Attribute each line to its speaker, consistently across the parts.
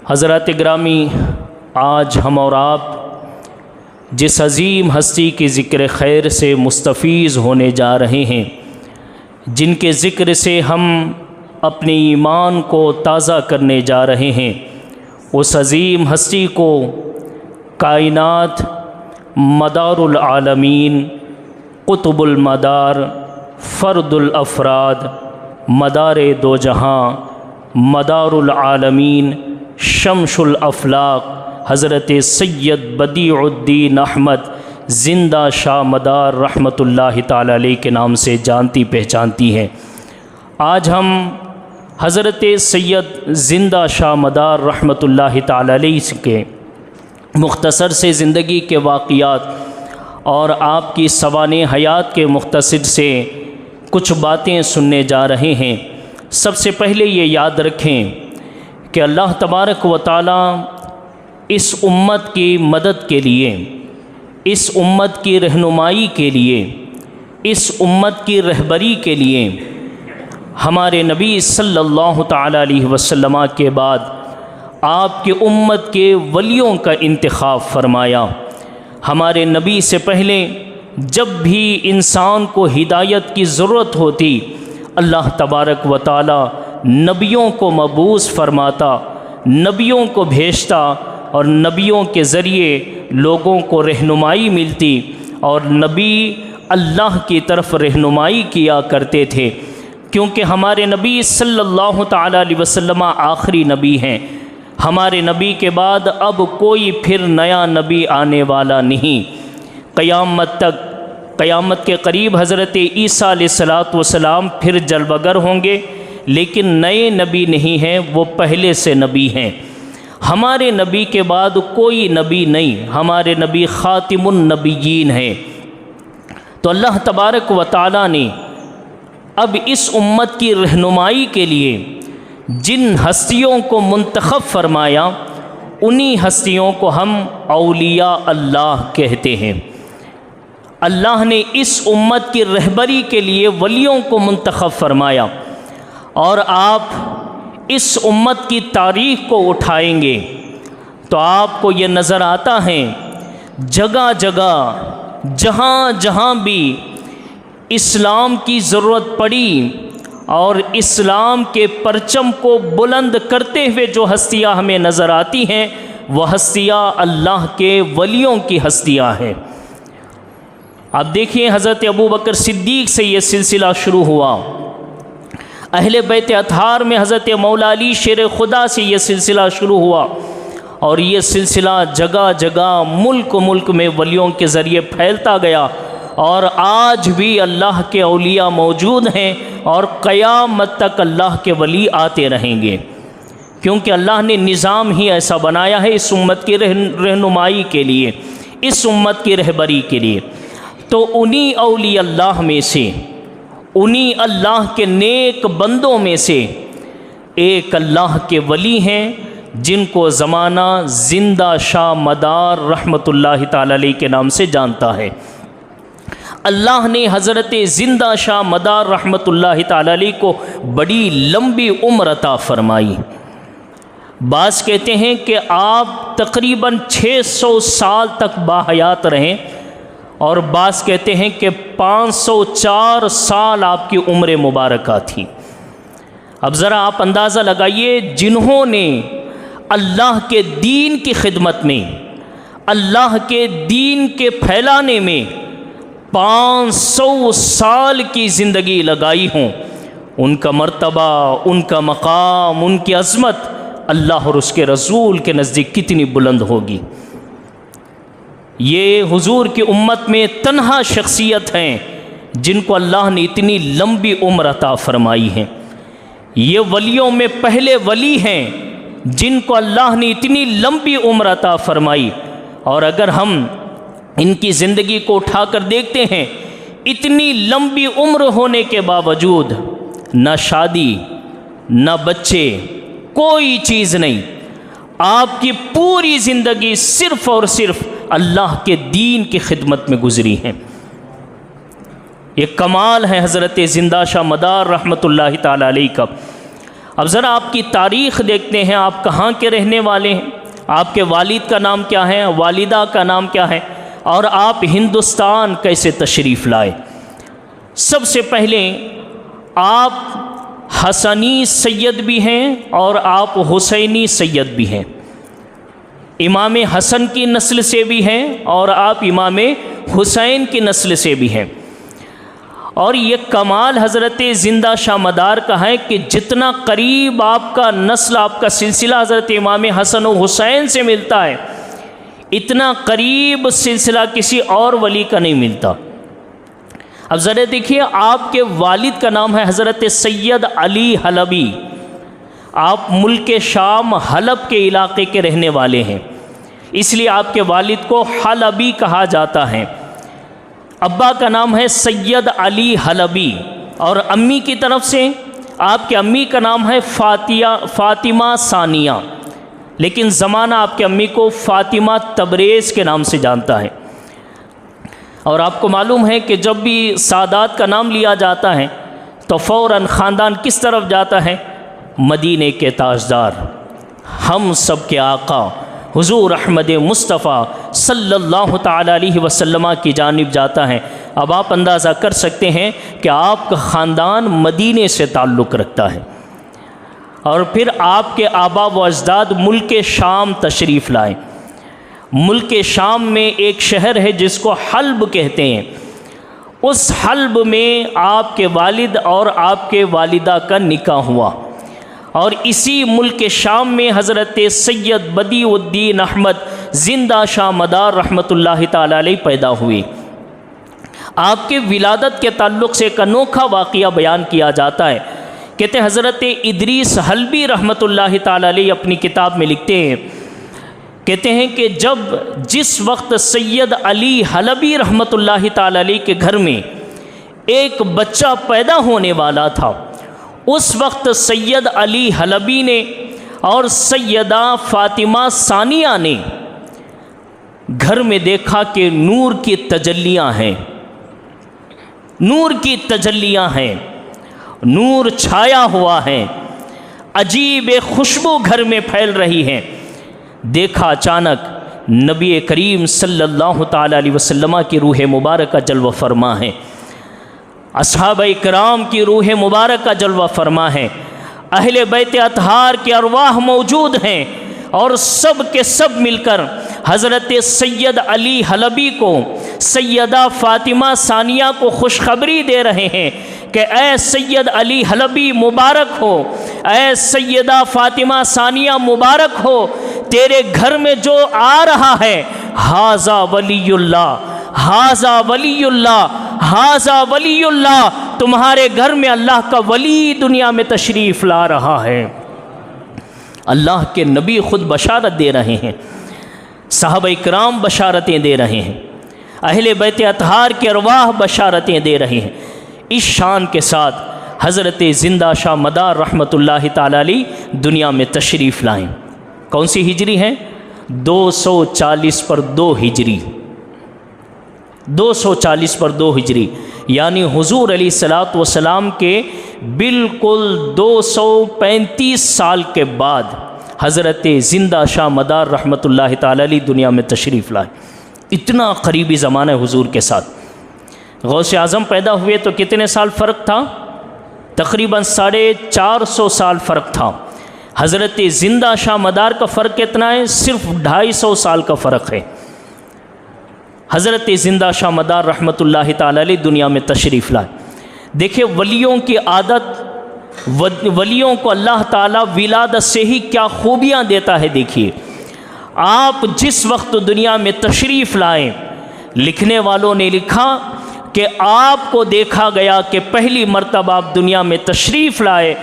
Speaker 1: हज़रात ग्रामी, आज हम और आप जिस अज़ीम हस्ती की ज़िक्र खैर से मुस्तफ़ीज़ होने जा रहे हैं, जिनके ज़िक्र से हम अपने ईमान को ताज़ा करने जा रहे हैं, उस अज़ीम हस्ती को कायनात, मदारुल आलमीन, कुतुबुल मदार, फ़र्दुल अफ़राद, मदारे दो जहां, मदारुल आलमीन, शमशुल अफ़लाक हज़रत सैयद बदीउद्दीन अहमद ज़िंदा शाह मदार रहमतुल्लाहि ताला अलैह के नाम से जानती पहचानती हैं। आज हम हज़रत सैयद ज़िंदा शाह मदार रहमतुल्लाहि ताला अलैह के मुख्तसर से ज़िंदगी के वाक़ियात और आपकी सवाने हयात के मुख्तसर से कुछ बातें सुनने जा रहे हैं। सबसे पहले ये याद रखें कि अल्लाह तबारक व तआला इस उम्मत की मदद के लिए, इस उम्मत की रहनुमाई के लिए, इस उम्मत की रहबरी के लिए हमारे नबी सल्लल्लाहु ताला अलैहि वसल्लम के बाद आपके उम्मत के वलियों का इंतखाब फरमाया। हमारे नबी से पहले जब भी इंसान को हिदायत की ज़रूरत होती, अल्लाह तबारक व तआला नबियों को मबूस फरमाता, नबियों को भेजता और नबियों के ज़रिए लोगों को रहनुमाई मिलती और नबी अल्लाह की तरफ रहनुमाई किया करते थे। क्योंकि हमारे नबी सल्लल्लाहु ताला अलैहि वसल्लम आखिरी नबी हैं। हमारे नबी के बाद अब कोई फिर नया नबी आने वाला नहीं। क़यामत तक, क़यामत के करीब हज़रत ईसा अलैहिस्सलातु वस्सलाम फिर जलवगर होंगे, लेकिन नए नबी नहीं हैं, वो पहले से नबी हैं। हमारे नबी के बाद कोई नबी नहीं, हमारे नबी ख़ातिमुन नबिय्यीन हैं। तो अल्लाह तबारक व तआला ने अब इस उम्मत की रहनुमाई के लिए जिन हस्तियों को मुंतखब फरमाया, उन्हीं हस्तियों को हम औलिया अल्लाह कहते हैं। अल्लाह ने इस उम्मत की रहबरी के लिए वलियों को मुंतखब फरमाया और आप इस उम्मत की तारीख़ को उठाएंगे तो आपको ये नज़र आता है जगह जगह जहाँ जहाँ भी इस्लाम की ज़रूरत पड़ी और इस्लाम के परचम को बुलंद करते हुए जो हस्तियाँ हमें नज़र आती हैं, वह हस्तियाँ अल्लाह के वलियों की हस्तियाँ हैं। आप देखिए, हज़रत अबू बकर सिद्दीक़ से ये सिलसिला शुरू हुआ। अहले बैत अतहार में हज़रत मौला अली शेर खुदा से ये सिलसिला शुरू हुआ और ये सिलसिला जगह जगह मुल्क मुल्क में वलियों के ज़रिए फैलता गया और आज भी अल्लाह के औलिया मौजूद हैं और क़यामत तक अल्लाह के वली आते रहेंगे। क्योंकि अल्लाह ने निज़ाम ही ऐसा बनाया है इस उम्मत की रहनुमाई के लिए, इस उम्मत की रहबरी के लिए। तो उन्हीं औलिया अल्लाह में से, उन्हीं अल्लाह के नेक बंदों में से एक अल्लाह के वली हैं जिनको ज़माना ज़िंदा शाह मदार रहमतुल्लाहि ताला अलैह के नाम से जानता है। अल्लाह ने हज़रत ज़िंदा शाह मदार रहमतुल्लाहि ताला अलैह को बड़ी लंबी उम्र अता फरमाई। बाज़ कहते हैं कि आप तकरीबन 600 साल तक बाहयात रहें और बाज़ कहते हैं कि 504 साल आपकी उम्र मुबारका थी। अब ज़रा आप अंदाज़ा लगाइए, जिन्होंने अल्लाह के दीन की खिदमत में, अल्लाह के दीन के फैलाने में 500 साल की ज़िंदगी लगाई हों, उनका मर्तबा, उनका मकाम, उनकी अज़मत अल्लाह और उसके रसूल के नज़दीक कितनी बुलंद होगी। ये हुजूर की उम्मत में तन्हा शख्सियत हैं जिनको अल्लाह ने इतनी लंबी उम्र अता फरमाई है। ये वलियों में पहले वली हैं जिनको अल्लाह ने इतनी लंबी उम्र अता फरमाई। और अगर हम इनकी ज़िंदगी को उठाकर देखते हैं, इतनी लंबी उम्र होने के बावजूद न शादी, न बच्चे, कोई चीज़ नहीं, आपकी पूरी ज़िंदगी सिर्फ़ और सिर्फ अल्लाह के दीन की खिदमत में गुजरी है। ये कमाल है हज़रत ज़िंदा शाह मदार रहमतुल्लाहि ताला अलैह का। अब ज़रा आपकी तारीख़ देखते हैं, आप कहाँ के रहने वाले हैं, आपके वालिद का नाम क्या है, वालिदा का नाम क्या है, और आप हिंदुस्तान कैसे तशरीफ़ लाए। सबसे पहले आप हसनी सैयद भी हैं और आप हुसैनी सैयद भी हैं। इमाम हसन की नस्ल से भी हैं और आप इमाम हुसैन की नस्ल से भी हैं। और ये कमाल हज़रत ज़िंदा शाह मदार का है कि जितना करीब आपका नस्ल, आपका सिलसिला हज़रत इमाम हसन और हुसैन से मिलता है, इतना करीब सिलसिला किसी और वली का नहीं मिलता। अब ज़रा देखिए, आपके वालिद का नाम है हज़रत सैयद अली हलबी। आप मुल्क शाम हलब के इलाके के रहने वाले हैं, इसलिए आपके वालिद को हलबी कहा जाता है। अब्बा का नाम है सैयद अली हलबी और अम्मी की तरफ से आपके अम्मी का नाम है फ़ातिमा सानिया, लेकिन ज़माना आपके अम्मी को फ़ातिमा तबरेज़ के नाम से जानता है। और आपको मालूम है कि जब भी सादात का नाम लिया जाता है तो फ़ौरन ख़ानदान किस तरफ जाता है, मदीने के ताजदार, हम सब के आका हुज़ूर अहमद मुस्तफ़ा सल्लल्लाहु ताला अलैहि वसल्लम की जानिब जाता है। अब आप अंदाज़ा कर सकते हैं कि आपका ख़ानदान मदीने से ताल्लुक़ रखता है। और फिर आपके आबा व अजदाद मुल्क शाम तशरीफ़ लाए। मुल्क शाम में एक शहर है जिसको हल्ब कहते हैं, उस हल्ब में आपके वालिद और आपके वालिदा का निकाह हुआ। और इसी मुल्क शाम में हज़रत सैयद बदीउद्दीन अहमद ज़िंदा शाह मदार रहमतुल्लाहि ताला अलैह पैदा हुए। आपके विलादत के ताल्लुक़ से एक अनोखा वाक़या बयान किया जाता है। कहते हैं हज़रत इदरीस हल्बी रहमतुल्लाहि ताला अलैह अपनी किताब में लिखते हैं, कहते हैं कि जिस वक्त सैयद अली हलबी रहमतुल्लाहि ताला अलैह के घर में एक बच्चा पैदा होने वाला था, उस वक्त सैयद अली हलबी ने और सैयदा फ़ातिमा सानिया ने घर में देखा कि नूर की तजल्लियाँ हैं, नूर की तजल्लियाँ हैं, नूर छाया हुआ है, अजीब खुशबू घर में फैल रही है। देखा अचानक नबी करीम सल्लल्लाहु ताला अलैहि वसल्लम की रूह मुबारक का जलवा फरमा है, असहाबा इकराम की रूह मुबारक का जलवा फरमा है, अहले बैत अतहार के अरवाह मौजूद हैं और सब के सब मिलकर हज़रत सैयद अली हलबी को, सैयदा फ़ातिमा सानिया को खुशखबरी दे रहे हैं कि ऐ सैयद अली हलबी मुबारक हो, ऐ सैयदा फ़ातिमा सानिया मुबारक हो, तेरे घर में जो आ रहा है हाज़ा वलीयुल्लाह, हाज़ा वलीयुल्लाह, हाज़ा वलीयुल्लाह, तुम्हारे घर में अल्लाह का वली दुनिया में तशरीफ़ ला रहा है। अल्लाह के नबी ख़ुद बशारत दे रहे हैं, सहाबा इकराम बशारतें दे रहे हैं, अहले बैत अतहार के अरवाह बशारतें दे रहे हैं। इस शान के साथ हज़रत ज़िंदा शाह मदार रहमतुल्लाहि ताला अलैह दुनिया में तशरीफ़ लाएँ। कौन सी हिजरी है? 240 पर 2 हिजरी, 240 पर 2 हिजरी, यानी हुज़ूर अलैहिस्सलातु वस्सलाम के बिल्कुल 235 साल के बाद हज़रत ज़िंदा शाह मदार रहमतुल्लाहि ताला अलैह दुनिया में तशरीफ़ लाए। इतना करीबी ज़माना है हुज़ूर के साथ। गौसे आज़म पैदा हुए तो कितने साल फ़र्क था? तकरीबन 450 साल फ़र्क था। हज़रत ज़िंदा शाह मदार का फ़र्क कितना है? सिर्फ 250 साल का फ़र्क है। हज़रत ज़िंदा शाह मदार रहमतुल्लाहि ताला अलैह दुनिया में तशरीफ़ लाए। देखिए वलियों की आदत, वलियों को अल्लाह ताला विलादत से ही क्या खूबियाँ देता है। देखिए आप जिस वक्त दुनिया में तशरीफ़ लाएँ, लिखने वालों ने लिखा कि आपको देखा गया कि पहली मर्तबा आप दुनिया में तशरीफ़ लाए,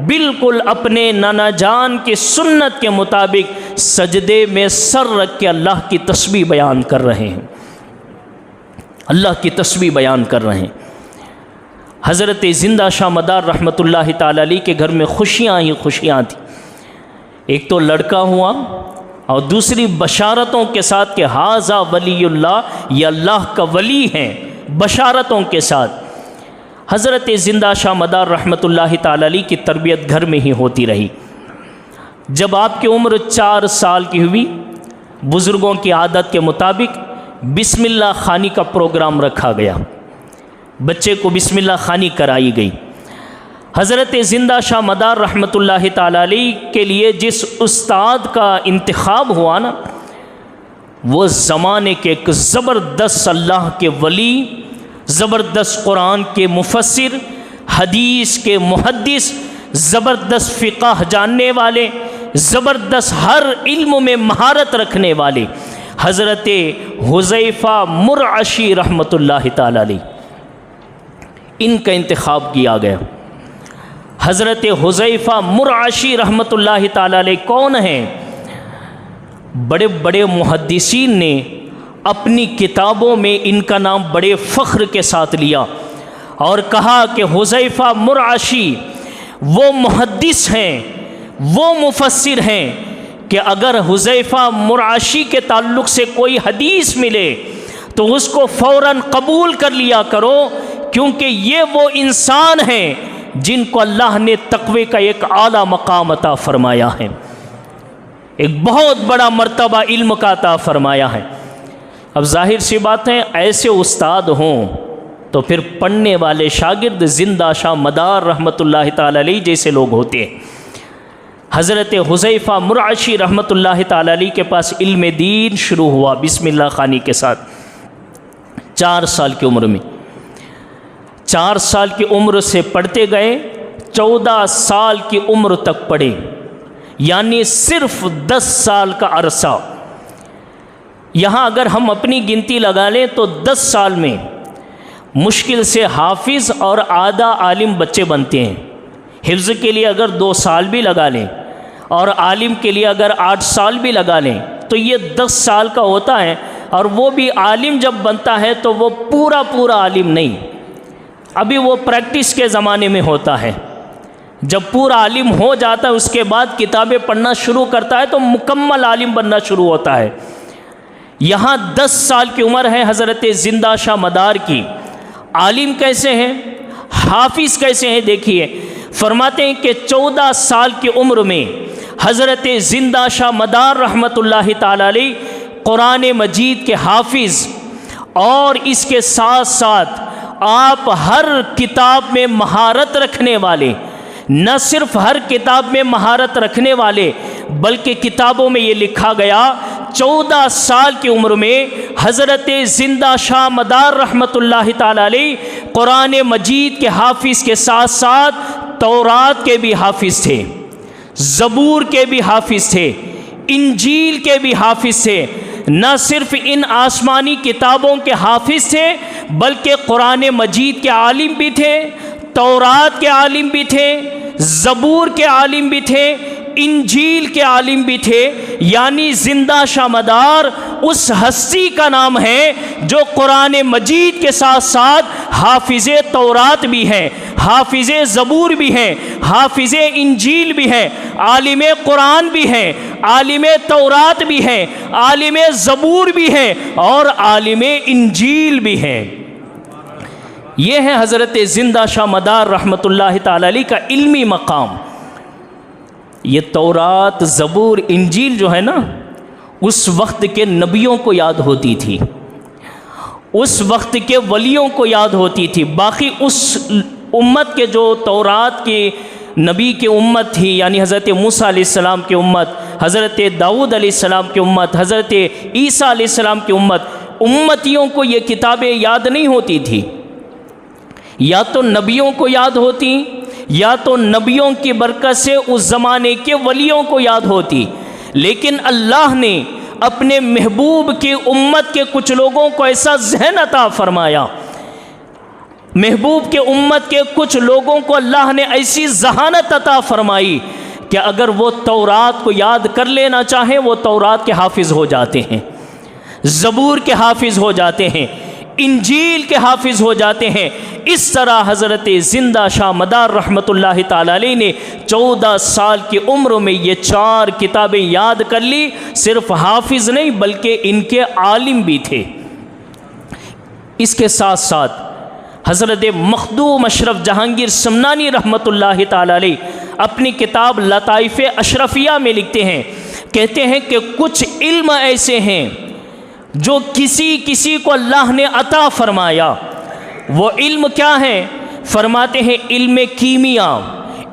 Speaker 1: बिल्कुल अपने नाना जान की सुन्नत के मुताबिक सजदे में सर रख के अल्लाह की तस्बीह बयान कर रहे हैं, अल्लाह की तस्बीह बयान कर रहे हैं। हज़रत ज़िंदा शाह मदार रहमतुल्लाहि ताला अलैह के घर में खुशियाँ ही खुशियाँ थी। एक तो लड़का हुआ और दूसरी बशारतों के साथ कि हाज़ा वलीयुल्लाह, ये अल्लाह का वली हैं, बशारतों के साथ। हज़रत ज़िंदा शाह मदार रहमतुल्लाहि ताला अलैह की तरबियत घर में ही होती रही। जब आपकी उम्र 4 साल की हुई, बुज़ुर्गों की आदत के मुताबिक बिस्मिल्लाह खानी का प्रोग्राम रखा गया, बच्चे को बिस्मिल्लाह खानी कराई गई। हज़रत ज़िंदा शाह मदार रहमतुल्लाहि ताला अलैह के लिए जिस उस्ताद का इंतखाब हुआ ना, वो ज़माने के एक ज़बरदस्त अल्लाह के वली, ज़बरदस्त कुरान के मुफस्सिर, हदीस के मुहद्दिस, ज़बरदस्त फ़िक़ह जानने वाले, ज़बरदस्त हर इल्म में महारत रखने वाले हज़रत हुज़ैफ़ा मुरअशी रहमतुल्लाहि ताला अलैह, इनका इंतखाब किया गया। हज़रत हुज़ैफ़ा मुरअशी रहमतुल्लाहि ताला अलैह कौन हैं? बड़े बड़े मुहद्दिसीन ने अपनी किताबों में इनका नाम बड़े फ़ख्र के साथ लिया और कहा कि हुज़ैफ़ा मुरअशी वो मुहद्दिस हैं, वो मुफस्सिर हैं कि अगर हुज़ैफ़ा मुरअशी के ताल्लुक़ से कोई हदीस मिले तो उसको फ़ौरन कबूल कर लिया करो, क्योंकि ये वो इंसान हैं जिनको अल्लाह ने तक़वे का एक आला मकाम अता फ़रमाया है, एक बहुत बड़ा मर्तबा इल्म का अता फ़रमाया है। अब जाहिर सी बात है, ऐसे उस्ताद हों तो फिर पढ़ने वाले शागिर्द ज़िंदा शाह मदार रहमतुल्लाहि ताला अलैह जैसे लोग होते हैं। हज़रत हुज़ैफ़ा मुरअशी रहमतुल्लाहि ताला अलैह के पास इल्म दीन शुरू हुआ बिस्मिल्लाह खानी के साथ 4 साल की उम्र में। 4 साल की उम्र से पढ़ते गए, 14 साल की उम्र तक पढ़े, यानी सिर्फ 10 साल का अरसा। यहाँ अगर हम अपनी गिनती लगा लें तो 10 साल में मुश्किल से हाफिज़ और आधा आलिम बच्चे बनते हैं। हिफ्ज़ के लिए अगर 2 साल भी लगा लें और आलिम के लिए अगर 8 साल भी लगा लें तो ये 10 साल का होता है। और वो भी आलिम जब बनता है तो वो पूरा आलिम नहीं, अभी वो प्रैक्टिस के ज़माने में होता है। जब पूरा आलिम हो जाता है उसके बाद किताबें पढ़ना शुरू करता है तो मुकम्मल आलिम बनना शुरू होता है। यहाँ 10 साल की उम्र है हज़रत ज़िंदा शाह मदार की। आलिम कैसे हैं, हाफिज़ कैसे हैं, देखिए फरमाते हैं कि 14 साल की उम्र में हज़रत ज़िंदा शाह मदार रहमतुल्लाहि ताला अलैह कुरान मजीद के हाफिज़, और इसके साथ साथ आप हर किताब में महारत रखने वाले, न सिर्फ हर किताब में महारत रखने वाले बल्कि किताबों में ये लिखा गया 14 साल की उम्र में हज़रत ज़िंदा शाह मदार रहमतुल्लाहि ताला अलैह कुरान मजीद के हाफिज़ के साथ साथ तौरात के भी हाफिज़ थे, ज़बूर के भी हाफिज़ थे, इंजील के भी हाफिज़ थे। न सिर्फ इन आसमानी किताबों के हाफिज़ थे बल्कि कुरान मजीद के आलिम भी थे, तौरात के आलिम भी थे, ज़बूर के आलिम भी थे, इंजील के आलिम भी थे। यानी ज़िंदा शाह मदार उस हस्ती का नाम है जो कुरान मजीद के साथ साथ हाफिज़ तौरात भी हैं, हाफिज़ ज़बूर भी हैं, हाफिज़ इंजील भी हैं, आलिम कुरान भी हैं, आलिम तौरात भी हैं, आलिम ज़बूर भी हैं और आलिम इंजील भी हैं। ये है हज़रत ज़िंदा शाह मदार रहमतुल्लाहि ताला अलैह का इल्मी मकाम। ये तौरात, ज़बूर, इंजील जो है ना, उस वक्त के नबियों को याद होती थी, उस वक्त के वलियों को याद होती थी। बाकी उस उम्मत के जो तौरात के नबी की उम्मत थी, यानी हज़रत मूसा अलैहिस्सलाम की उम्मत, हज़रत दाऊद अलैहिस्सलाम की उम्मत, हज़रत ईसा अलैहिस्सलाम की उम्मत, उम्मतियों को ये किताबें याद नहीं होती थी। या तो नबियों को याद होती या तो नबियों की बरकत से उस ज़माने के वलियों को याद होती। लेकिन अल्लाह ने अपने महबूब की उम्मत के कुछ लोगों को ऐसा ज़हन अता फ़रमाया, महबूब के उम्मत के कुछ लोगों को अल्लाह ने ऐसी ज़हानत अता फ़रमाई कि अगर वो तौरात को याद कर लेना चाहें वो तौरात के हाफिज़ हो जाते हैं, ज़बूर के हाफिज़ हो जाते हैं, इंजील के हाफिज़ हो जाते हैं। इस तरह हज़रत ज़िंदा शाह मदार रहमतुल्लाहि ताला अलैह ने 14 साल की उम्र में ये 4 किताबें याद कर ली। सिर्फ हाफिज़ नहीं बल्कि इनके आलिम भी थे। इसके साथ साथ हज़रत मखदूम अशरफ जहांगीर समनानी रहमतुल्लाहि ताला अलैह अपनी किताब लताइफ़ अशरफिया में लिखते हैं, कहते हैं कि कुछ इल्म ऐसे हैं जो किसी किसी को अल्लाह ने अता फरमाया। वो इल्म क्या है? फरमाते हैं इल्म कीमिया,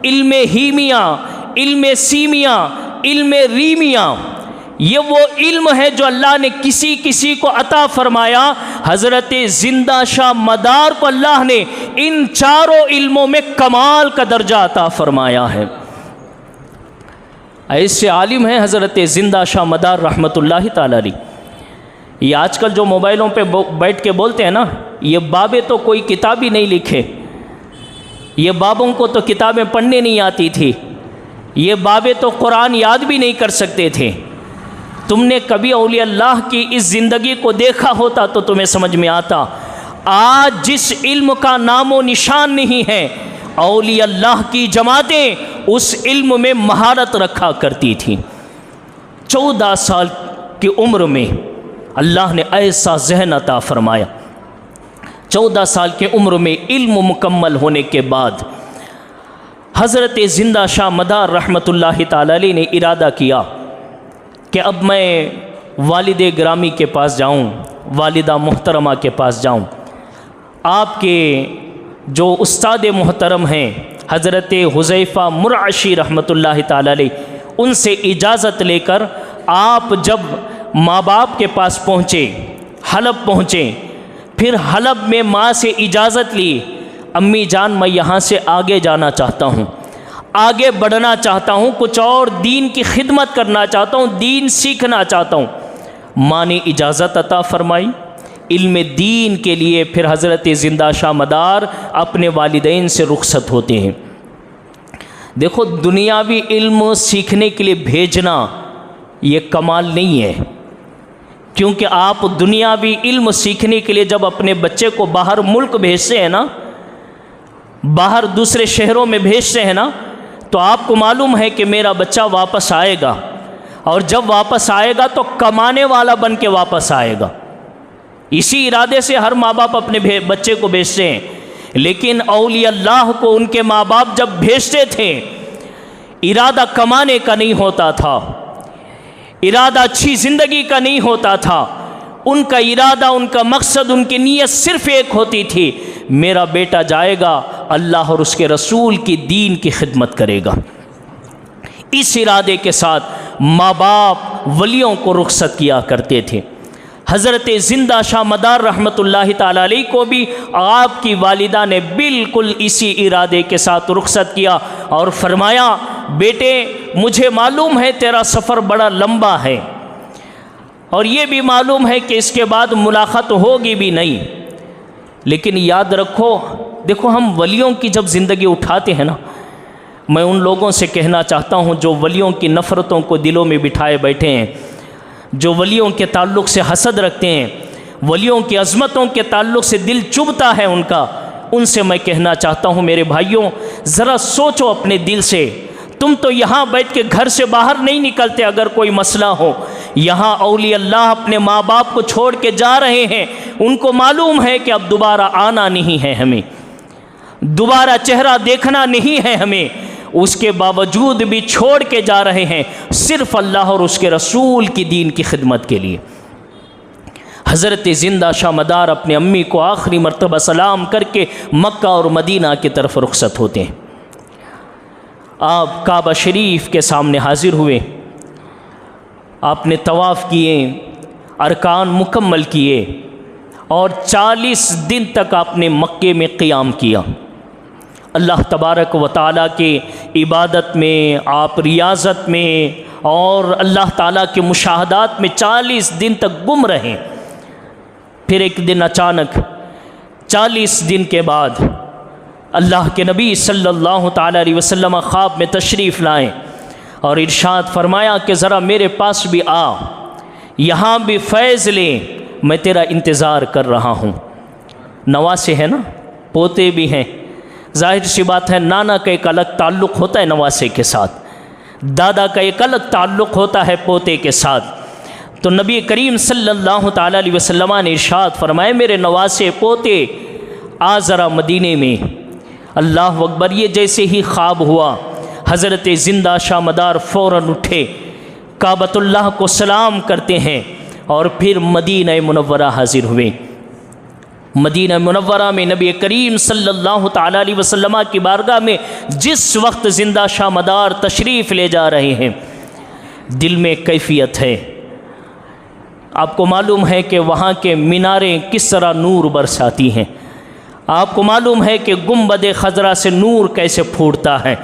Speaker 1: इल्म हीमिया, इल्म सीमिया, इल्म रीमिया। ये वो इल्म है जो अल्लाह ने किसी किसी को अता फरमाया। हज़रत ज़िंदा शाह मदार को अल्लाह ने इन चारों इल्मों में कमाल का दर्जा अता फरमाया है। ऐसे आलिम हैं हज़रत ज़िंदा शाह मदार रहमतुल्लाहि ताला अलैह। ये आजकल जो मोबाइलों पे बैठ के बोलते हैं ना, ये बाबे तो कोई किताब ही नहीं लिखे, ये बाबों को तो किताबें पढ़ने नहीं आती थी, ये बाबे तो कुरान याद भी नहीं कर सकते थे। तुमने कभी औलिया अल्लाह की इस ज़िंदगी को देखा होता तो तुम्हें समझ में आता। आज जिस इल्म का नामो निशान नहीं है, औलिया अल्लाह की जमातें उस इल्म में महारत रखा करती थी। 14 साल की उम्र में अल्लाह ने ऐसा ज़हन अता फरमाया। 14 साल की उम्र में इल्म मुकम्मल होने के बाद हज़रत ज़िंदा शाह मदार रहमतुल्लाहि ताला अलैह ने इरादा किया कि अब मैं वालिदे ग्रामी के पास जाऊं, वालिदा मुहतरमा के पास जाऊं। आपके जो उस्ताद मुहतरम हैं हज़रत हुज़ैफ़ा मुरअशी रहमतुल्लाहि ताला अलैह, उनसे इजाज़त लेकर आप जब माँ बाप के पास पहुँचे, हलब पहुँचे, फिर हलब में माँ से इजाज़त ली, अम्मी जान मैं यहाँ से आगे जाना चाहता हूँ, आगे बढ़ना चाहता हूँ, कुछ और दीन की खिदमत करना चाहता हूँ, दीन सीखना चाहता हूँ। माँ ने इजाज़त अता फरमाई इल्म दीन के लिए। फिर हज़रत ज़िंदा शाह मदार अपने वालिदैन से रुखसत होते हैं। देखो, दुनियावी इल्म सीखने के लिए भेजना ये कमाल नहीं है, क्योंकि आप दुनियावी इल्म सीखने के लिए जब अपने बच्चे को बाहर मुल्क भेजते हैं ना, बाहर दूसरे शहरों में भेजते हैं ना, तो आपको मालूम है कि मेरा बच्चा वापस आएगा, और जब वापस आएगा तो कमाने वाला बन के वापस आएगा। इसी इरादे से हर माँ बाप अपने बच्चे को भेजते हैं। लेकिन औलिया अल्लाह को उनके माँ बाप जब भेजते थे, इरादा कमाने का नहीं होता था, इरादा अच्छी ज़िंदगी का नहीं होता था। उनका इरादा, उनका मकसद, उनकी नीयत सिर्फ़ एक होती थी, मेरा बेटा जाएगा अल्लाह और उसके रसूल की दीन की खिदमत करेगा। इस इरादे के साथ माँ बाप वलियों को रुखसत किया करते थे। हज़रत ज़िंदा शाह मदार रहमतुल्लाहि ताला अलैह को भी आपकी वालिदा ने बिल्कुल इसी इरादे के साथ रुखसत किया और फरमाया, बेटे मुझे मालूम है तेरा सफ़र बड़ा लंबा है और ये भी मालूम है कि इसके बाद मुलाकात होगी भी नहीं, लेकिन याद रखो, देखो हम वलियों की जब ज़िंदगी उठाते हैं ना, मैं उन लोगों से कहना चाहता हूँ जो वलियों की नफ़रतों को दिलों में बिठाए बैठे हैं, जो वलियों के ताल्लुक़ से हसद रखते हैं, वलियों की अज़मतों के ताल्लुक़ से दिल चुभता है उनका, उनसे मैं कहना चाहता हूँ मेरे भाइयों, ज़रा सोचो अपने दिल से। तुम तो यहाँ बैठ के घर से बाहर नहीं निकलते अगर कोई मसला हो। यहाँ औलिया अल्लाह अपने माँ बाप को छोड़ के जा रहे हैं, उनको मालूम है कि अब दोबारा आना नहीं है, हमें दोबारा चेहरा देखना नहीं है हमें, उसके बावजूद भी छोड़ के जा रहे हैं सिर्फ़ अल्लाह और उसके रसूल की दीन की खिदमत के लिए। हज़रत ज़िंदा शाह मदार अपनी अम्मी को आखिरी मरतबा सलाम करके मक्का और मदीना की तरफ रुखसत होते हैं। आप काबा शरीफ के सामने हाजिर हुए, आपने तवाफ़ किए, अरकान मुकम्मल किए और 40 दिन तक आपने मक्के में क़ियाम किया। अल्लाह तबारक व तआला के इबादत में, आप रियाज़त में और अल्लाह ताला के मुशाहदात में 40 दिन तक गुम रहे। फिर एक दिन अचानक 40 दिन के बाद अल्लाह के नबी सल्लल्लाहु ताला अलैहि वसल्लम ख्वाब में तशरीफ़ लाएँ और इरशाद फरमाया कि ज़रा मेरे पास भी आ, यहाँ भी फैज़ ले, मैं तेरा इंतज़ार कर रहा हूँ। नवासे हैं ना, पोते भी हैं, जाहिर सी बात है नाना का एक अलग ताल्लुक़ होता है नवासे के साथ, दादा का एक अलग ताल्लुक़ होता है पोते के साथ। तो नबी करीम सल्लल्लाहु ताला अलैहि वसल्लम ने इरशाद फरमाया, मेरे नवासे पोते आ ज़रा मदीने में। अल्लाह अकबर। ये जैसे ही ख्वाब हुआ, हज़रत ज़िंदा शाह मदार फ़ौरन उठे, काबतुल्लाह को सलाम करते हैं और फिर मदीना मुनव्वरा हाज़िर हुए। मदीना मुनव्वरा में नबी करीम सल्लल्लाहु ताला अलैहि वसल्लम की बारगाह में जिस वक्त ज़िंदा शाह मदार तशरीफ़ ले जा रहे हैं, दिल में कैफियत है। आपको मालूम है कि वहाँ के मीनारें किस तरह नूर बरसाती हैं। आपको मालूम है कि गुंबद खजरा से नूर कैसे फूटता है।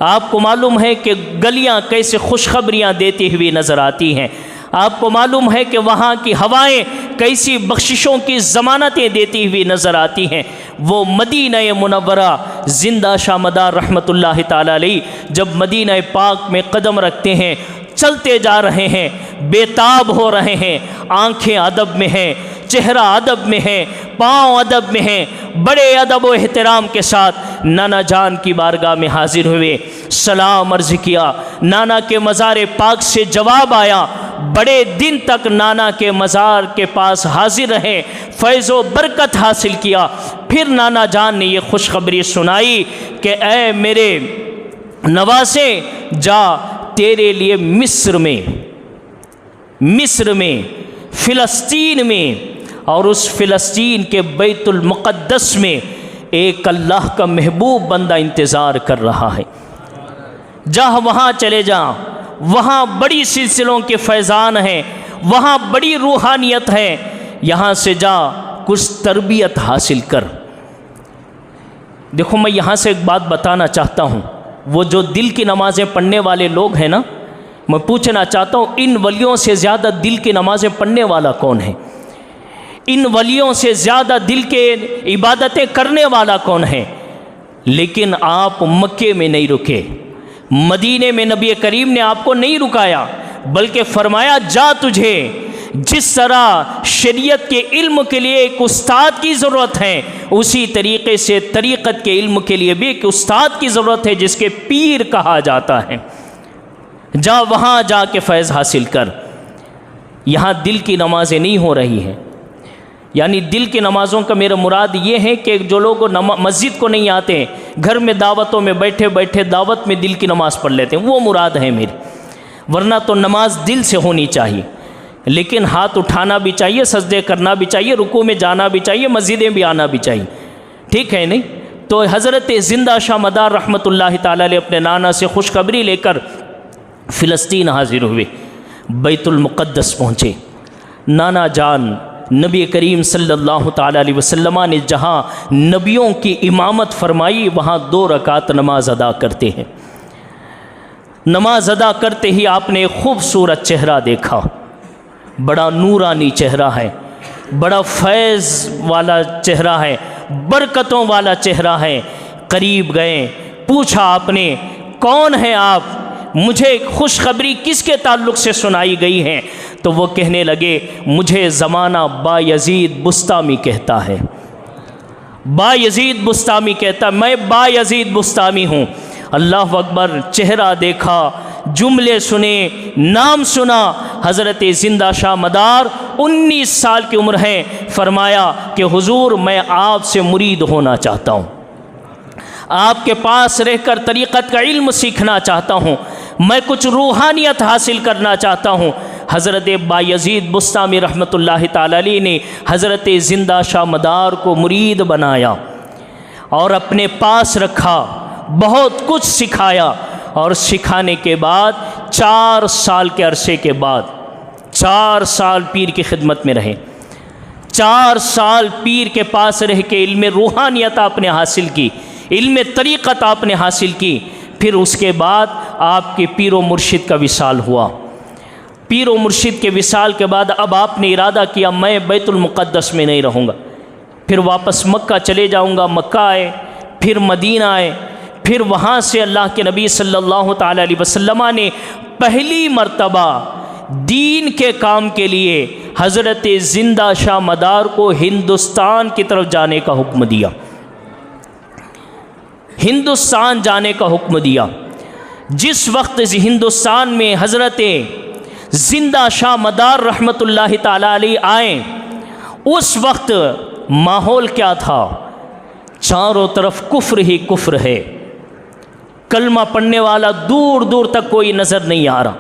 Speaker 1: आपको मालूम है कि गलियाँ कैसे खुशखबरियाँ देती हुई नज़र आती हैं। आपको मालूम है कि वहाँ की हवाएं कैसी बख्शिशों की ज़मानतें देती हुई नज़र आती हैं। वो मदीना मुनव्वरा ज़िंदा शाह मदार रहमतुल्लाहि ताला अलैह जब मदीना पाक में कदम रखते हैं, चलते जा रहे हैं, बेताब हो रहे हैं, आँखें अदब में हैं, चेहरा अदब में है, पाँव अदब में हैं, बड़े अदब व एहतराम के साथ नाना जान की बारगाह में हाजिर हुए, सलाम अर्ज़ किया। नाना के मज़ार पाक से जवाब आया। बड़े दिन तक नाना के मज़ार के पास हाजिर रहे, फैज़ व बरकत हासिल किया। फिर नाना जान ने ये खुशखबरी सुनाई कि ऐ मेरे नवासे, जा तेरे लिए मिस्र में फ़िलस्तीन में और उस फ़िलस्तीन के बैतुल मुक़द्दस में एक अल्लाह का महबूब बंदा इंतज़ार कर रहा है। जा वहाँ चले जा, वहाँ बड़ी सिलसिलों के फैज़ान हैं, वहाँ बड़ी रूहानियत है। यहाँ से जा कुछ तरबियत हासिल कर। देखो, मैं यहाँ से एक बात बताना चाहता हूँ। वो जो दिल की नमाज़ें पढ़ने वाले लोग हैं ना, मैं पूछना चाहता हूँ, इन वलियों से ज़्यादा दिल की नमाज़ें पढ़ने वाला कौन है? इन वलियों से ज़्यादा दिल के इबादतें करने वाला कौन है? लेकिन आप मक्के में नहीं रुके, मदीने में नबी करीम ने आपको नहीं रुकाया, बल्कि फरमाया जा तुझे जिस तरह शरीयत के इल्म के लिए एक उस्ताद की ज़रूरत है, उसी तरीक़े से तरीक़त के इल्म के लिए भी एक उस्ताद की ज़रूरत है जिसके पीर कहा जाता है। जा वहाँ जा के फैज़ हासिल कर। यहाँ दिल की नमाज़ें नहीं हो रही हैं। यानी दिल की नमाज़ों का मेरा मुराद ये है कि जो लोग मस्जिद को नहीं आते, घर में दावतों में बैठे बैठे दावत में दिल की नमाज़ पढ़ लेते हैं, वो मुराद है मेरी। वरना तो नमाज दिल से होनी चाहिए, लेकिन हाथ उठाना भी चाहिए, सजदे करना भी चाहिए, रुकू में जाना भी चाहिए, मस्जिदें भी आना भी चाहिए। ठीक है नहीं? तो हज़रत ज़िंदा शाह मदार रहमतुल्लाहि ताला अलैह अपने नाना से खुशखबरी लेकर फ़िलस्तीन हाजिर हुए, बैतुल मुक़द्दस पहुँचे। नाना जान नबी करीम सल्लल्लाहु ताला अलैहि वसल्लम ने जहाँ नबियों की इमामत फरमाई, वहाँ 2 रकात नमाज अदा करते हैं। नमाज अदा करते ही आपने एक खूबसूरत चेहरा देखा, बड़ा नूरानी चेहरा है, बड़ा फैज़ वाला चेहरा है, बरकतों वाला चेहरा है। करीब गए, पूछा आपने, कौन है आप? मुझे खुशखबरी किसके ताल्लुक़ से सुनाई गई है? तो वो कहने लगे, मुझे ज़माना बायज़ीद बुस्तामी कहता है। बायज़ीद बुस्तामी कहता, मैं बायज़ीद बुस्तामी हूँ। अल्लाह अकबर। चेहरा देखा, जुमले सुने, नाम सुना। हज़रत ज़िंदा शाह मदार 19 साल की उम्र है। फरमाया कि हुजूर, मैं आपसे मुरीद होना चाहता हूँ, आपके पास रहकर तरीक़त का इल्म सीखना चाहता हूँ, मैं कुछ रूहानियत हासिल करना चाहता हूँ। हज़रत बायज़ीद बुस्तामी रहमतुल्लाहि ताला अलैह ने हज़रत ज़िंदा शाह मदार को मुरीद बनाया और अपने पास रखा, बहुत कुछ सिखाया। और सिखाने के बाद 4 साल के अरसे के बाद 4 साल पीर की खिदमत में रहे। 4 साल पीर के पास रह के इल्म रूहानियत आपने हासिल की, इल्म तरीक़त आपने हासिल की। फिर उसके बाद आपके पीर व मुर्शिद का विसाल हुआ। पीर व मुर्शिद के विसाल के बाद अब आपने इरादा किया, मैं बैतुल मुक़द्दस में नहीं रहूँगा, फिर वापस मक्का चले जाऊँगा। मक्का आए, फिर मदीना आए, फिर वहाँ से अल्लाह के नबी सल्लल्लाहु ताला अलैहि वसल्लम ने पहली मर्तबा दीन के काम के लिए हज़रत ज़िंदा शाह मदार को हिंदुस्तान की तरफ जाने का हुक्म दिया, हिंदुस्तान जाने का हुक्म दिया। जिस वक्त हिंदुस्तान में हज़रत ज़िंदा शाह मदार रहमतुल्लाहि ताला अलैह आए, उस वक्त माहौल क्या था? चारों तरफ कुफ्र ही कुफ्र है। कलमा पढ़ने वाला दूर दूर तक कोई नज़र नहीं आ रहा।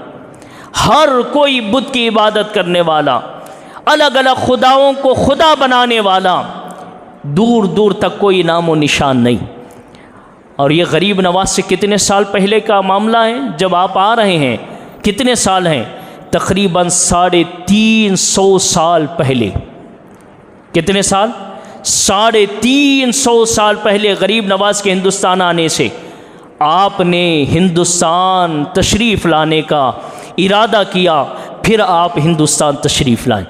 Speaker 1: हर कोई बुत की इबादत करने वाला, अलग अलग खुदाओं को खुदा बनाने वाला, दूर दूर तक कोई नामो निशान नहीं। और ये गरीब नवाज से कितने साल पहले का मामला है जब आप आ रहे हैं? कितने साल हैं? तकरीबन 350 साल पहले। कितने साल? 350 साल पहले गरीब नवाज के हिंदुस्तान आने से आपने हिंदुस्तान तशरीफ़ लाने का इरादा किया, फिर आप हिंदुस्तान तशरीफ़ लाए।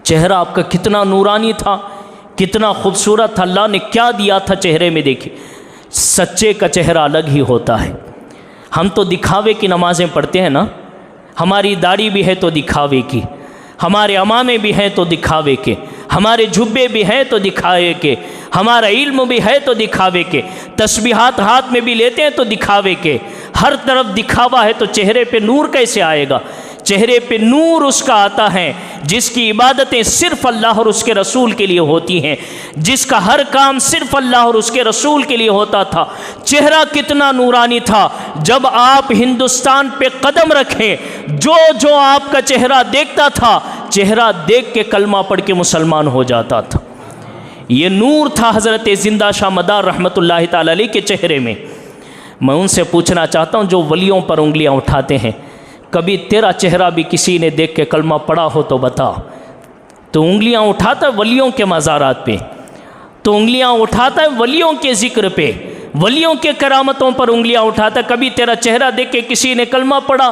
Speaker 1: चेहरा आपका कितना नूरानी था, कितना खूबसूरत था, अल्लाह ने क्या दिया था चेहरे में। देखिए, सच्चे का चेहरा अलग ही होता है। हम तो दिखावे की नमाज़ें पढ़ते हैं ना, हमारी दाढ़ी भी है तो दिखावे की, हमारे अमामे भी हैं तो दिखावे के, हमारे जुब्बे भी हैं तो दिखावे के, हमारा इल्म भी है तो दिखावे के, तस्बीहात हाथ में भी लेते हैं तो दिखावे के। हर तरफ दिखावा है तो चेहरे पे नूर कैसे आएगा? चेहरे पे नूर उसका आता है जिसकी इबादतें सिर्फ़ अल्लाह और उसके रसूल के लिए होती हैं, जिसका हर काम सिर्फ़ अल्लाह और उसके रसूल के लिए होता था। चेहरा कितना नूरानी था। जब आप हिंदुस्तान पे कदम रखें, जो जो आपका चेहरा देखता था, चेहरा देख के कलमा पढ़ के मुसलमान हो जाता था। ये नूर था हज़रत ज़िंदा शाह मदार रहमतुल्लाहि ताला अलैह के चेहरे में। मैं उनसे पूछना चाहता हूँ जो वलियों पर उंगलियाँ उठाते हैं, कभी तेरा चेहरा भी किसी ने देख के कलमा पढ़ा हो तो बता। तो उंगलियां उठाता है वलियों के मज़ारात पे, तो उंगलियां उठाता है वलियों के ज़िक्र पे, वलियों के करामतों पर उंगलियां उठाता है। कभी तेरा चेहरा देख के किसी ने कलमा पढ़ा?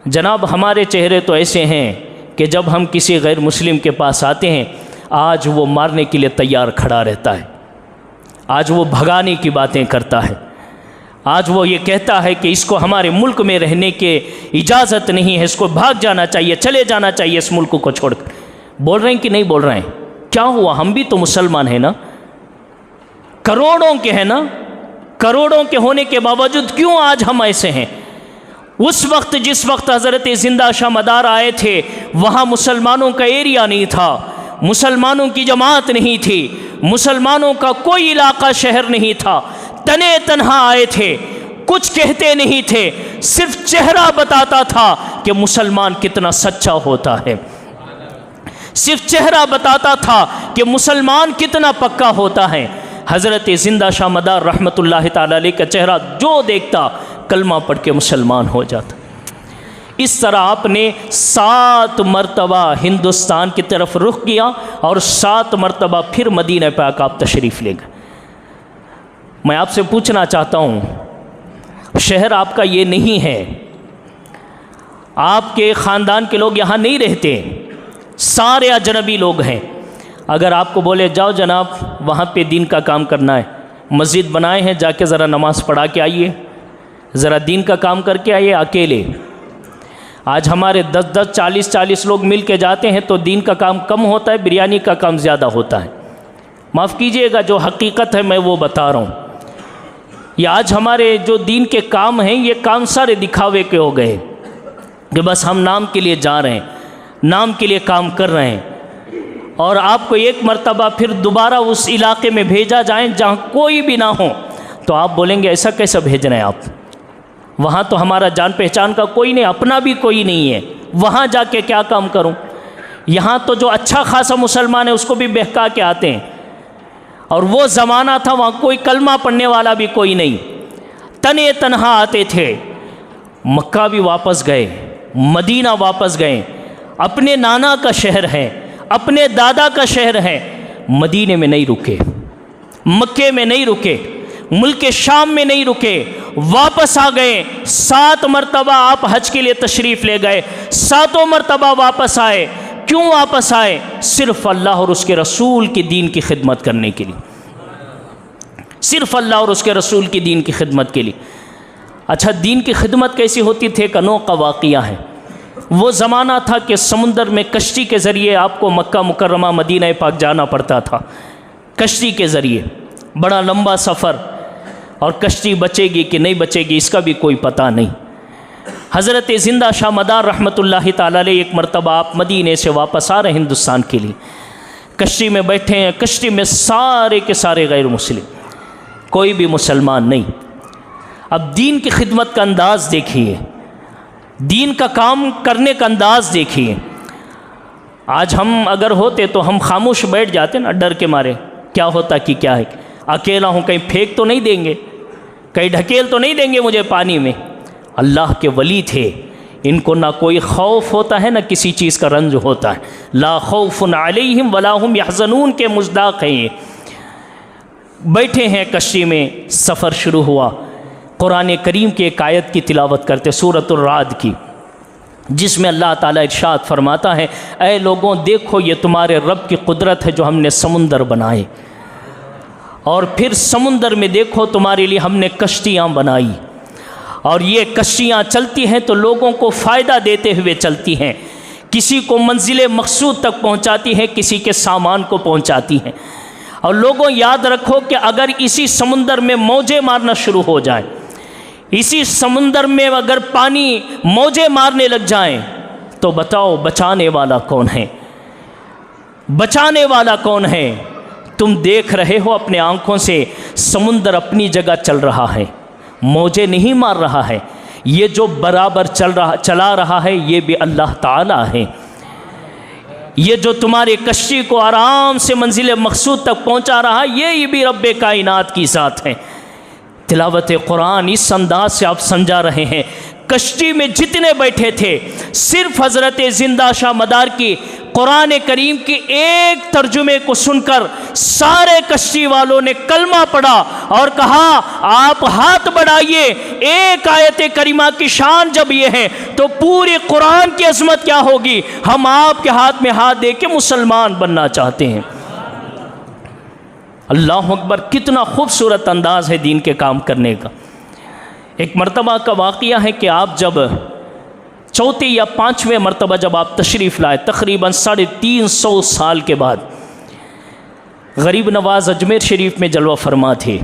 Speaker 1: जनाब, हमारे चेहरे तो ऐसे हैं कि जब हम किसी गैर मुस्लिम के पास आते हैं, आज वो मारने के लिए तैयार खड़ा रहता है, आज वो भगाने की बातें करता है, आज वो ये कहता है कि इसको हमारे मुल्क में रहने के इजाज़त नहीं है, इसको भाग जाना चाहिए, चले जाना चाहिए इस मुल्क को छोड़कर। बोल रहे हैं कि नहीं बोल रहे हैं? क्या हुआ? हम भी तो मुसलमान हैं ना, करोड़ों के हैं ना, करोड़ों के होने के बावजूद क्यों आज हम ऐसे हैं? उस वक्त जिस वक्त हज़रत ज़िंदा शाह मदार आए थे, वहाँ मुसलमानों का एरिया नहीं था, मुसलमानों की जमात नहीं थी, मुसलमानों का कोई इलाका शहर नहीं था, तने तन्हा आए थे, कुछ कहते नहीं थे, सिर्फ चेहरा बताता था कि मुसलमान कितना सच्चा होता है, सिर्फ चेहरा बताता था कि मुसलमान कितना पक्का होता है। हज़रत ज़िंदा शाह मदार रहमतुल्लाहि ताला अलैह का चेहरा जो देखता कलमा पढ़ के मुसलमान हो जाता। इस तरह आपने 7 मरतबा हिंदुस्तान की तरफ रुख किया और 7 मरतबा फिर मदीना पाक आप तशरीफ़ ले गए। मैं आपसे पूछना चाहता हूँ, शहर आपका ये नहीं है, आपके ख़ानदान के लोग यहाँ नहीं रहते, सारे अजनबी लोग हैं। अगर आपको बोले जाओ जनाब वहाँ पे दीन का काम करना है, मस्जिद बनाए हैं, जाके ज़रा नमाज़ पढ़ा के आइए, ज़रा दीन का काम करके आइए अकेले। आज हमारे 10-10, 40-40 लोग मिल के जाते हैं तो दीन का काम कम होता है, बिरयानी का काम ज़्यादा होता है। माफ़ कीजिएगा, जो हकीकत है मैं वो बता रहा हूँ। ये आज हमारे जो दीन के काम हैं, ये काम सारे दिखावे के हो गए कि बस हम नाम के लिए जा रहे हैं, नाम के लिए काम कर रहे हैं, और आपको एक मर्तबा फिर दोबारा उस इलाके में भेजा जाए जहाँ कोई भी ना हो, तो आप बोलेंगे ऐसा कैसा भेज रहे हैं आप? वहाँ तो हमारा जान पहचान का कोई नहीं, अपना भी कोई नहीं है, वहाँ जाके क्या काम करूँ? यहाँ तो जो अच्छा खासा मुसलमान है उसको भी बहका के आते हैं। और वो ज़माना था वहाँ कोई कलमा पढ़ने वाला भी कोई नहीं, तने तन्हा आते थे। मक्का भी वापस गए, मदीना वापस गए, अपने नाना का शहर है, अपने दादा का शहर है, मदीने में नहीं रुके, मक्के में नहीं रुके, मुल्क शाम में नहीं रुके, वापस आ गए। 7 मरतबा आप हज के लिए तशरीफ़ ले गए, 7 मरतबा वापस आए। क्यों वापस आए? सिर्फ़ अल्लाह और उसके रसूल की दीन की खिदमत करने के लिए, सिर्फ़ अल्लाह और उसके रसूल की दीन की खिदमत के लिए। अच्छा, दीन की खिदमत कैसी होती थी? एक अनोखा वाक़या है। वो ज़माना था कि समुंदर में कश्ती के ज़रिए आपको मक्का मुकर्रमा मदीना पाक जाना पड़ता था, कश्ती के ज़रिए, बड़ा लंबा सफ़र, और कश्ती बचेगी कि नहीं बचेगी इसका भी कोई पता नहीं। हज़रत ज़िंदा शाह मदार रहमतुल्लाहि ताला अलैह एक मरतबा आप मदीने से वापस आ रहे हिंदुस्तान के लिए, कश्ती में बैठे हैं, कश्ती में सारे के सारे गैर मुस्लिम, कोई भी मुसलमान नहीं। अब दीन की खिदमत का अंदाज़ देखिए, दीन का काम करने का अंदाज़ देखिए। आज हम अगर होते तो हम खामोश बैठ जाते ना, डर के मारे, क्या होता कि क्या है, अकेला हूँ, कहीं फेंक तो नहीं देंगे, कहीं ढकेल तो नहीं देंगे मुझे पानी में। अल्लाह के वली थे, इनको ना कोई खौफ होता है ना किसी चीज़ का रंज होता है। ला खौफुन अलैहिम वला हुम यहज़नून के मुज़दाक़ हैं ये। बैठे हैं कश्ती में, सफ़र शुरू हुआ, कुरान करीम की एक आयत की तिलावत करते, सूरतुर राद की, जिसमें अल्लाह ताला इरशाद फरमाता है, ऐ लोगों देखो ये तुम्हारे रब की कुदरत है जो हमने समुंदर बनाए, और फिर समुंदर में देखो तुम्हारे लिए हमने कश्तियाँ बनाई, और ये कश्तियाँ चलती हैं तो लोगों को फ़ायदा देते हुए चलती हैं, किसी को मंजिल मकसूद तक पहुँचाती हैं, किसी के सामान को पहुँचाती हैं। और लोगों याद रखो कि अगर इसी समुंदर में मौजें मारना शुरू हो जाए, इसी समुंदर में अगर पानी मौजें मारने लग जाएं, तो बताओ बचाने वाला कौन है? बचाने वाला कौन है? तुम देख रहे हो अपने आँखों से, समुंदर अपनी जगह चल रहा है, मौजें नहीं मार रहा है। ये जो बराबर चला रहा है ये भी अल्लाह ताला है। ये जो तुम्हारे कश्ती को आराम से मंजिल मकसूद तक पहुंचा रहा है ये भी रब्बे कायनात की ज़ात है। तिलावत कुरान इस अंदाज से आप समझा रहे हैं। कश्ती में जितने बैठे थे, सिर्फ हज़रत ज़िंदा शाह मदार की कुरान करीम की एक तर्जुमे को सुनकर सारे कश्ती वालों ने कलमा पढ़ा और कहा आप हाथ बढ़ाइए, एक आयत करीमा की शान जब ये है तो पूरे कुरान की अज़मत क्या होगी। हम आपके हाथ में हाथ दे के मुसलमान बनना चाहते हैं। अल्लाह अकबर, कितना खूबसूरत अंदाज़ है दीन के काम करने का। एक मरतबा का वाक़या है कि आप जब चौथे या पाँचवें मरतबा जब आप तशरीफ़ लाए, तकरीबन 350 साल के बाद, गरीब नवाज़ अजमेर शरीफ में जलवा फरमा थे।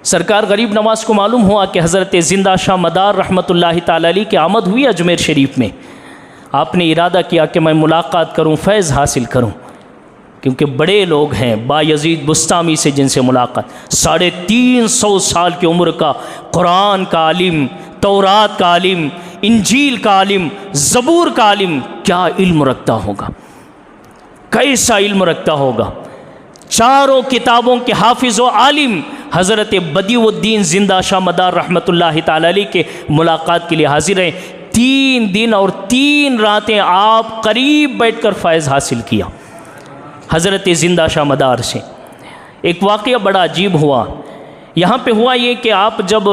Speaker 1: सरकार गरीब नवाज़ को मालूम हुआ कि हज़रत ज़िंदा शाह मदार रहमतुल्लाहि ताला अलैह की आमद हुई अजमेर शरीफ में। आपने इरादा किया कि मैं मुलाकात करूं, फैज़ हासिल करूं, क्योंकि बड़े लोग हैं बायज़ीद बुस्तामी से जिनसे मुलाकात, 350 साल की उम्र का कुरान का आलिम, तौरात का आलिम, इंजील का आलिम, ज़बूर का आलिम, क्या इल्म रखता होगा, कैसा इल्म रखता होगा। चारों किताबों के हाफिज़ व आलिम हज़रत बदीउद्दीन ज़िंदा शाह मदार रहमतुल्लाहि ताला अलैह के मुलाकात के लिए हाजिर हैं। 3 दिन और 3 रातें आप करीब बैठकर फ़ैज़ हासिल किया हज़रत ज़िंदा शाह मदार से। एक वाक़या बड़ा अजीब हुआ। यहाँ पे हुआ ये कि आप जब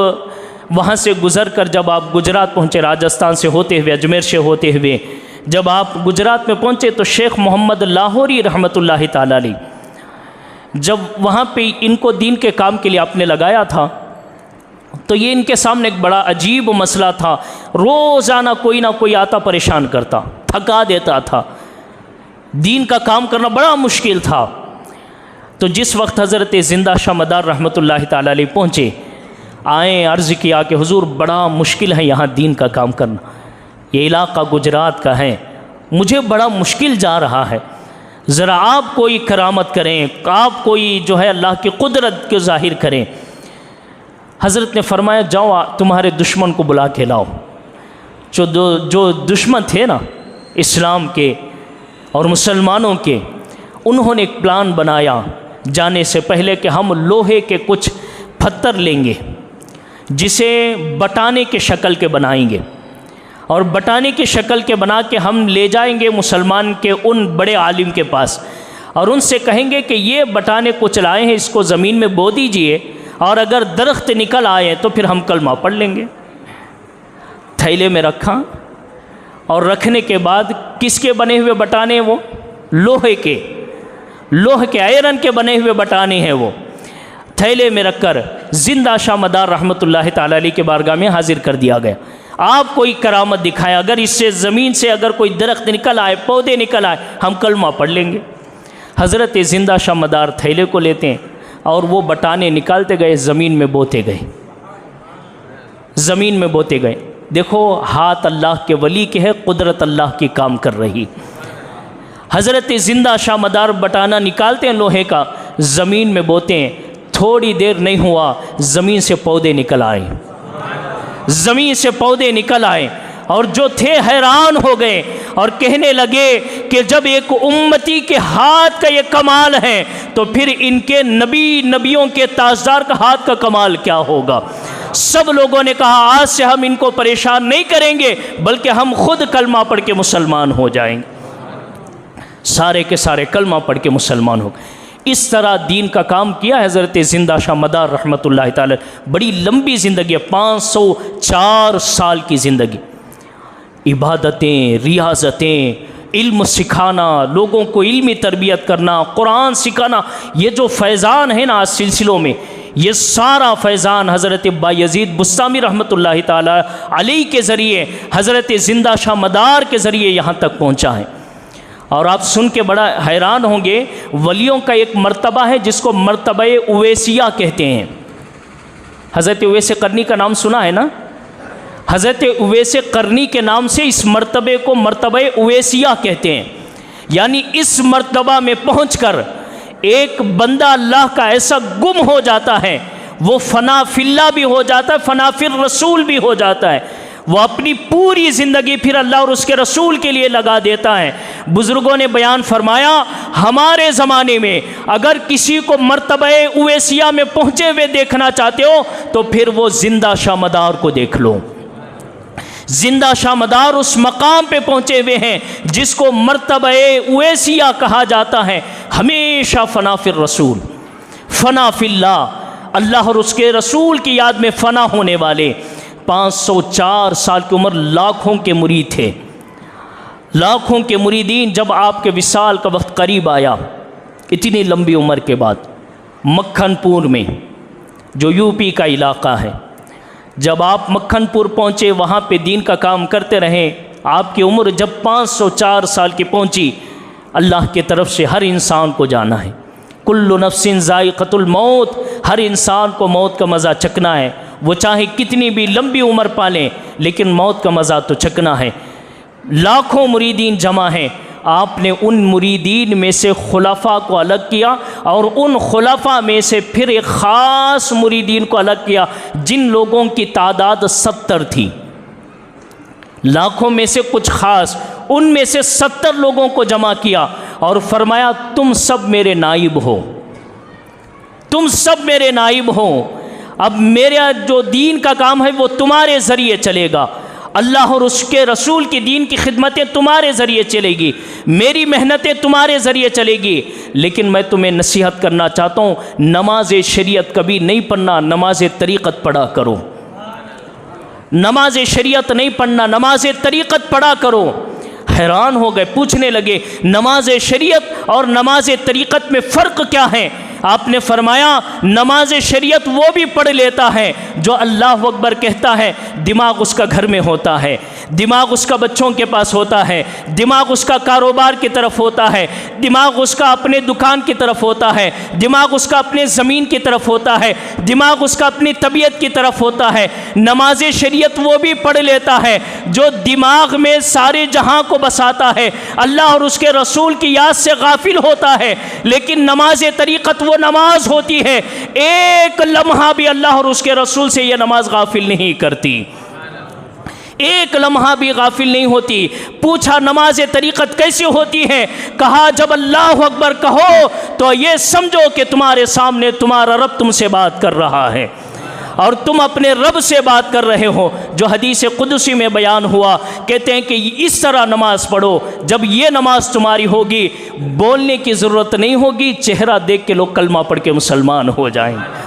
Speaker 1: वहाँ से गुज़र कर जब आप गुजरात पहुँचे, राजस्थान से होते हुए, अजमेर से होते हुए जब आप गुजरात में पहुँचे तो शेख मोहम्मद लाहौरी रहमतुल्लाहि ताला अलैह जब वहाँ पे इनको दीन के काम के लिए आपने लगाया था, तो ये इनके सामने एक बड़ा अजीब मसला था। रोज़ाना कोई ना कोई आता परेशान करता, थका देता था, दीन का काम करना बड़ा मुश्किल था। तो जिस वक्त हज़रत ज़िंदा शाह मदार रहमतुल्लाहि ताला अलैह पहुँचे, आए, अर्ज़ किया कि हुज़ूर बड़ा मुश्किल है यहाँ दीन का काम करना, ये इलाक़ा गुजरात का है, मुझे बड़ा मुश्किल जा रहा है, ज़रा आप कोई करामत करें, आप कोई जो है अल्लाह की कुदरत को ज़ाहिर करें। हज़रत ने फरमाया जाओ तुम्हारे दुश्मन को बुला के लाओ। जो दुश्मन थे ना इस्लाम के और मुसलमानों के, उन्होंने एक प्लान बनाया जाने से पहले कि हम लोहे के कुछ पत्थर लेंगे जिसे बटाने के शक्ल के बनाएंगे, और बटाने की शक्ल के बना के हम ले जाएंगे मुसलमान के उन बड़े आलिम के पास और उनसे कहेंगे कि ये बटाने को चलाए हैं, इसको ज़मीन में बो दीजिए, और अगर दरख्त निकल आए तो फिर हम कलमा पढ़ लेंगे। थैले में रखा, और रखने के बाद किसके बने हुए बटाने? वो लोहे के आयरन के बने हुए बटाने हैं। वो थैले में रखकर ज़िंदा शाह मदार रहमतुल्लाहि ताला अलैह के बारगाह में हाजिर कर दिया गया। आप कोई करामत दिखाएं, अगर इससे ज़मीन से अगर कोई दरख्त निकल आए, पौधे निकल आए, हम कलमा पढ़ लेंगे। हज़रत ज़िंदा शाह मदार थैले को लेते हैं और वो बटाने निकालते गए, ज़मीन में बोते गए, ज़मीन में बोते गए। देखो हाथ अल्लाह के वली के है, कुदरत अल्लाह की काम कर रही। हज़रत ज़िंदा शाह मदार बटाना निकालते हैं लोहे का, ज़मीन में बोते हैं, थोड़ी देर नहीं हुआ ज़मीन से पौधे निकल आए, ज़मीन से पौधे निकल आए। और जो थे हैरान हो गए और कहने लगे कि जब एक उम्मती के हाथ का ये कमाल है तो फिर इनके नबियों के ताजदार का हाथ का कमाल क्या होगा। सब लोगों ने कहा आज से हम इनको परेशान नहीं करेंगे बल्कि हम खुद कलमा पढ़ के मुसलमान हो जाएंगे। सारे के सारे कलमा पढ़ के मुसलमान हो गए। इस तरह दीन का काम किया हज़रत ज़िंदा शाह मदार रहमतुल्लाह ताला। बड़ी लंबी ज़िंदगी है, 504 साल की ज़िंदगी। इबादतें, रियाज़तें, इल्म सिखाना, लोगों को इल्मी तरबियत करना, कुरान सिखाना, ये जो फैज़ान है ना सिलसिलों में, ये सारा फैज़ान हज़रत बायज़ीद बुस्तामी रहमतुल्लाह ताला अलैह के ज़रिए, हज़रत ज़िंदा शाह मदार के ज़रिए यहाँ तक पहुँचा है। और आप सुन के बड़ा हैरान होंगे, वलियों का एक मर्तबा है जिसको मर्तबे उवैसिया कहते हैं। हज़रत उवैस करनी का नाम सुना है ना? हज़रत उवैस करनी के नाम से इस मर्तबे को मर्तबे उवैसिया कहते हैं। यानी इस मर्तबा में पहुंचकर एक बंदा अल्लाह का ऐसा गुम हो जाता है, वो फ़ना फिल्ला भी हो जाता है, फ़ना फिर रसूल भी हो जाता है। वो अपनी पूरी ज़िंदगी फिर अल्लाह और उसके रसूल के लिए लगा देता है। बुज़ुर्गों ने बयान फरमाया, हमारे ज़माने में अगर किसी को मर्तबे उवैसिया में पहुँचे हुए देखना चाहते हो तो फिर वो ज़िंदा शाह मदार को देख लो। ज़िंदा शाह मदार उस मकाम पे पहुँचे हुए हैं जिसको मर्तबे उवैसिया कहा जाता है। हमेशा फ़ना फिर रसूल, फ़ना फिल्ला, अल्लाह और उसके रसूल की याद में फ़ना होने वाले। 504 साल की उम्र, लाखों के मुरीद थे, लाखों के मुरीदीन। जब आपके विसाल का वक्त करीब आया, इतनी लंबी उम्र के बाद, मक्खनपुर में जो यूपी का इलाका है, जब आप मक्खनपुर पहुँचे, वहाँ पे दीन का काम करते रहे। आपकी उम्र जब 504 साल की पहुँची, अल्लाह की तरफ से हर इंसान को जाना है, कुल्लु नफ्सिन ज़ाइक़तुल मौत, हर इंसान को मौत का मज़ा चखना है। वो चाहे कितनी भी लंबी उम्र पालें लेकिन मौत का मज़ा तो चखना है। लाखों मुरीदीन जमा हैं। आपने उन मुरीदीन में से खुलाफा को अलग किया और उन खुलाफा में से फिर एक ख़ास मुरीदीन को अलग किया जिन लोगों की तादाद 70 थी। लाखों में से कुछ ख़ास, उनमें से 70 लोगों को जमा किया और फरमाया, तुम सब मेरे नाइब हो, तुम सब मेरे नाइब हो। अब मेरा जो दीन का काम है वो तुम्हारे ज़रिए चलेगा। अल्लाह और उसके रसूल की दीन की खिदमतें तुम्हारे ज़रिए चलेगी, मेरी मेहनतें तुम्हारे ज़रिए चलेगी। लेकिन मैं तुम्हें नसीहत करना चाहता हूँ, नमाज शरीयत कभी नहीं पढ़ना, नमाज तरीक़त पढ़ा करो। नमाज शरीयत नहीं पढ़ना, नमाज तरीक़त पढ़ा करो। हैरान हो गए, पूछने लगे नमाज शरीयत और नमाज तरीक़त में फ़र्क क्या है? आपने फरमाया, नमाज शरीयत वो भी पढ़ लेता है जो अल्लाह अकबर कहता है, दिमाग उसका घर में होता है, दिमाग उसका बच्चों के पास होता है, दिमाग उसका कारोबार की तरफ होता है, दिमाग उसका अपने दुकान की तरफ होता है, दिमाग उसका अपने ज़मीन की तरफ होता है, दिमाग उसका अपनी तबीयत की तरफ होता है। नमाज शरीयत वो भी पढ़ लेता है जो दिमाग में सारे जहां को बसाता है, अल्लाह और उसके रसूल की याद से गाफिल होता है। लेकिन नमाज तरीक़त वो नमाज होती है, एक लम्हा भी अल्लाह और उसके रसूल से ये नमाज गाफिल नहीं करती, एक लम्हा भी गाफिल नहीं होती। पूछा नमाज तरीक़त कैसी होती है? कहा जब अल्लाह अकबर कहो तो ये समझो कि तुम्हारे सामने तुम्हारा रब तुमसे बात कर रहा है और तुम अपने रब से बात कर रहे हो। जो हदीस कुदसी में बयान हुआ, कहते हैं कि इस तरह नमाज पढ़ो, जब ये नमाज तुम्हारी होगी बोलने की ज़रूरत नहीं होगी, चेहरा देख के लोग कलमा पढ़ के मुसलमान हो जाएंगे।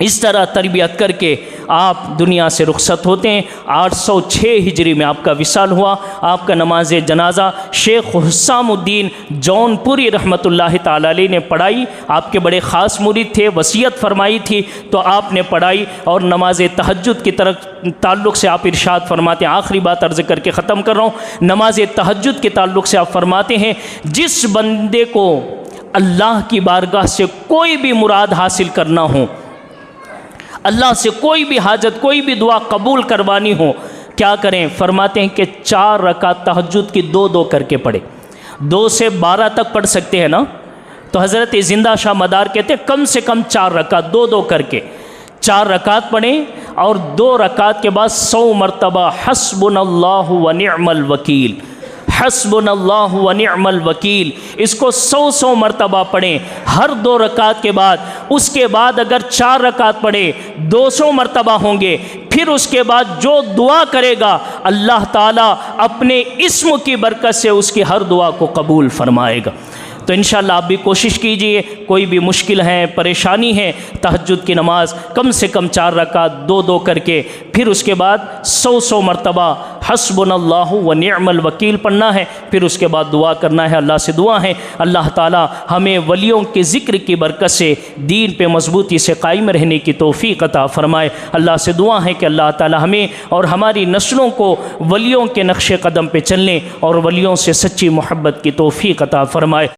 Speaker 1: इस तरह तरबियत करके आप दुनिया से रुखसत होते हैं। 806 हिजरी में आपका विसाल हुआ। आपका नमाज जनाजा शेख हुस्सामुद्दीन जौनपुरी रहमतुल्लाह ताला अलैह ने पढ़ाई। आपके बड़े ख़ास मुरीद थे, वसीयत फरमाई थी तो आपने पढ़ाई। और नमाज तहज्जुद की तरफ ताल्लुक़ से आप इरशाद फरमाते हैं, आखिरी बात अर्ज़ करके ख़त्म कर रहा हूँ, नमाज तहज्जुद के ताल्लुक़ से आप फरमाते हैं, जिस बंदे को अल्लाह की बारगाह से कोई भी मुराद हासिल करना हो, अल्लाह से कोई भी हाजत, कोई भी दुआ कबूल करवानी हो, क्या करें? फरमाते हैं कि 4 रकात तहज्जुद की 2-2 करके पढ़े। 2 से 12 तक पढ़ सकते हैं ना। तो हज़रत ज़िंदा शाह मदार कहते हैं कम से कम 4 रकात 2-2 करके 4 रकात पढ़ें और 2 रकात के बाद 100 मरतबा हस्बुनल्लाहु व निअमल वकील, हस्बुनल्लाहु व निअमल वकील, इसको 100 मरतबा पढ़ें हर 2 रकात के बाद। उसके बाद अगर 4 रकात पढ़े 200 मरतबा होंगे। फिर उसके बाद जो दुआ करेगा अल्लाह ताला अपने इस्म की बरकत से उसकी हर दुआ को कबूल फरमाएगा। तो इंशाअल्लाह आप भी कोशिश कीजिए, कोई भी मुश्किल है, परेशानी है, तहज्जुद की नमाज कम से कम 4 रकात 2-2 करके, फिर उसके बाद 100 मरतबा हस्बुनल्लाहु व निअमल वकील पढ़ना है। फिर उसके बाद दुआ करना है। अल्लाह से दुआ है अल्लाह ताला हमें वलियों के ज़िक्र की बरकत से दीन पे मजबूती से कायम रहने की तौफ़ीक़ अता फ़रमाए। अल्लाह से दुआ है कि अल्लाह ताला हमें और हमारी नस्लों को वलियों के नक्शे कदम पे चलने और वलियों से सच्ची मोहब्बत की तौफ़ीक़ अता फ़रमाए।